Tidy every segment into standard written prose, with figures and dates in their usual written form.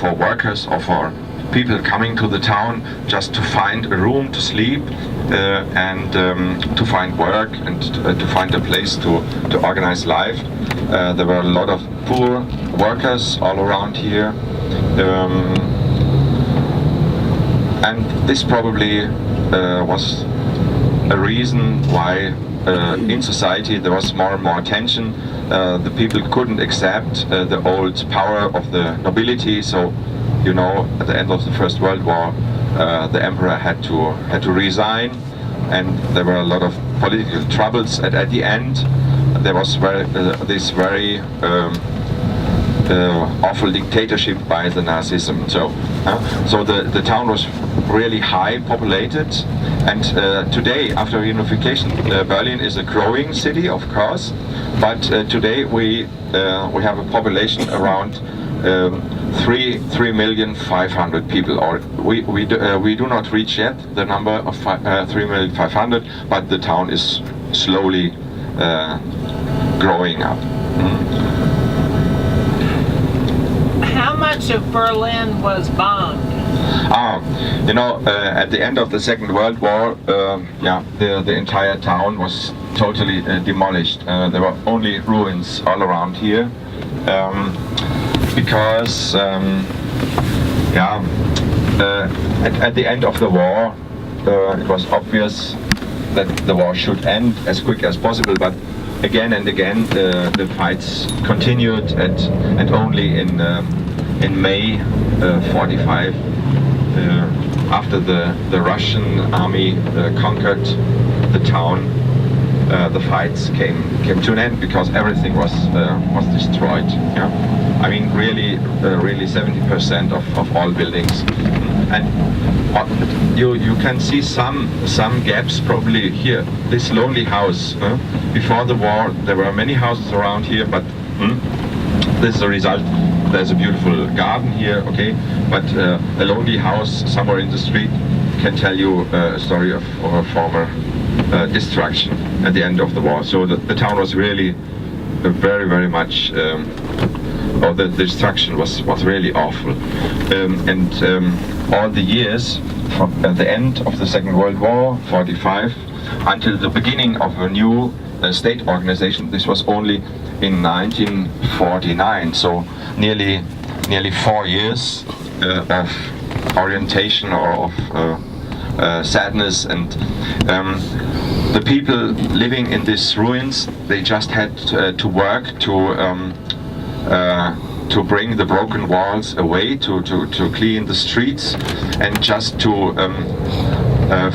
for workers or for people coming to the town just to find a room to sleep and to find work and to find a place to organize life. There were a lot of poor workers all around here. And this probably was a reason why in society there was more and more tension. The people couldn't accept the old power of the nobility, so you know, at the end of the First World War, the emperor had to resign, and there were a lot of political troubles. At the end, there was this very awful dictatorship by the Nazism. So the town was really high populated, and today, after unification, Berlin is a growing city, of course. But today we have a population around 3,500,000 people. Or we do not reach yet the number of 3,500,000, but the town is slowly growing up. How much of Berlin was bombed? You know, at the end of the Second World War, the entire town was totally demolished. There were only ruins all around here, because at the end of the war, it was obvious that the war should end as quick as possible, but again and again the fights continued, and only in May 45, after the Russian army conquered the town, the fights came to an end, because everything was destroyed. Yeah? I mean, really 70% of all buildings, and you can see some gaps probably here. This lonely house. Before the war, there were many houses around here, but this is the result. There's a beautiful garden here, okay, but a lonely house somewhere in the street can tell you a story of a former destruction at the end of the war. So the town was really very much, the destruction was really awful. And all the years from the end of the Second World War, 45, until the beginning of a new state organization, this was only in 1949, so nearly 4 years of orientation or of sadness, and the people living in these ruins, they just had to work to bring the broken walls away, to clean the streets, and just to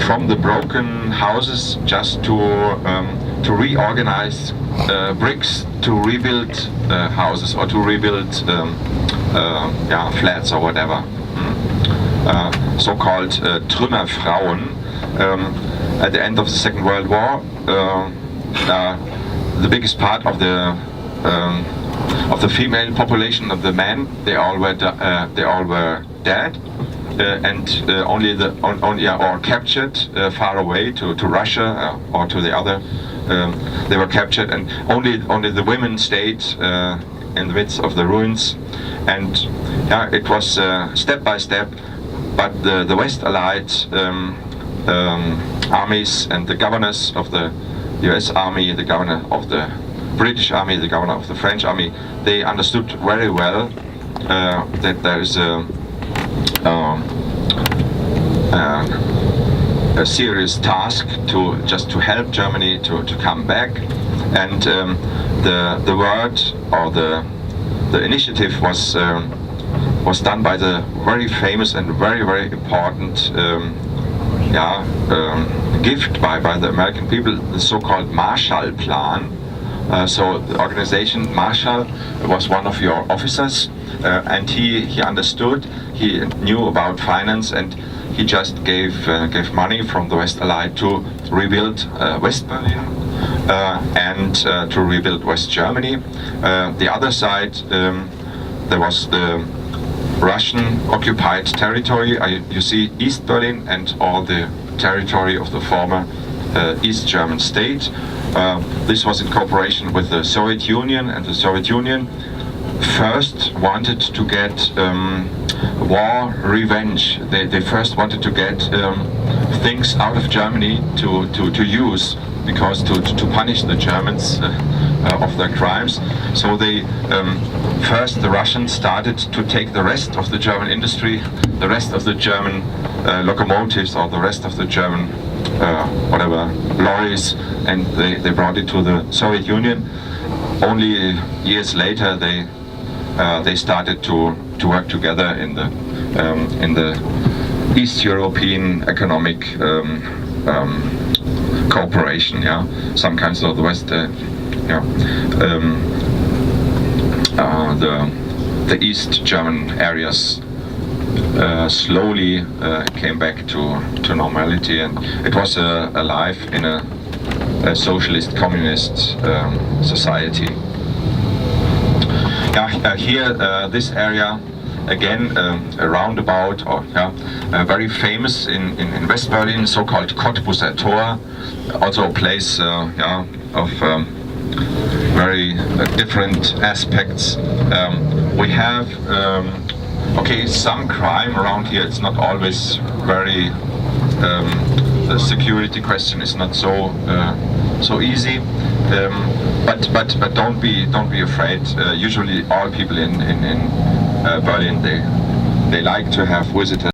from the broken houses, just to reorganize bricks, to rebuild houses, or to rebuild flats or whatever. So-called Trümmerfrauen. At the end of the Second World War, the biggest part of the female population, of the men, they all were dead, and or captured far away to Russia or to the other. They were captured, and only the women stayed in the midst of the ruins. And it was step by step, but the West Allied armies and the governors of the US Army, the governor of the British Army, the governor of the French Army, they understood very well that there is a serious task to help Germany to come back, and the word or the initiative was done by the very famous and very important gift by the American people, the so-called Marshall Plan. So the organization Marshall was one of your officers, and he understood, he knew about finance, and he just gave money from the West Allied to rebuild West Berlin and to rebuild West Germany. The other side, there was the Russian occupied territory. You see East Berlin and all the territory of the former East German state. This was in cooperation with the Soviet Union, and the Soviet Union first wanted to get war revenge. They first wanted to get things out of Germany to use, because to punish the Germans of their crimes. So they first, the Russians started to take the rest of the German industry, the rest of the German locomotives, or the rest of the German whatever lorries, and they brought it to the Soviet Union. Only years later they started to work together in the East European economic cooperation. Yeah, some kinds of the West. The East German areas slowly came back to normality, and it was a life in a socialist communist society. Here, this area, again, a roundabout, or very famous in West Berlin, so-called Cottbuser Tor, also a place of very different aspects. We have some crime around here. It's not always very. The security question is not so easy. But don't be afraid. Usually, all people in Berlin, they like to have visitors.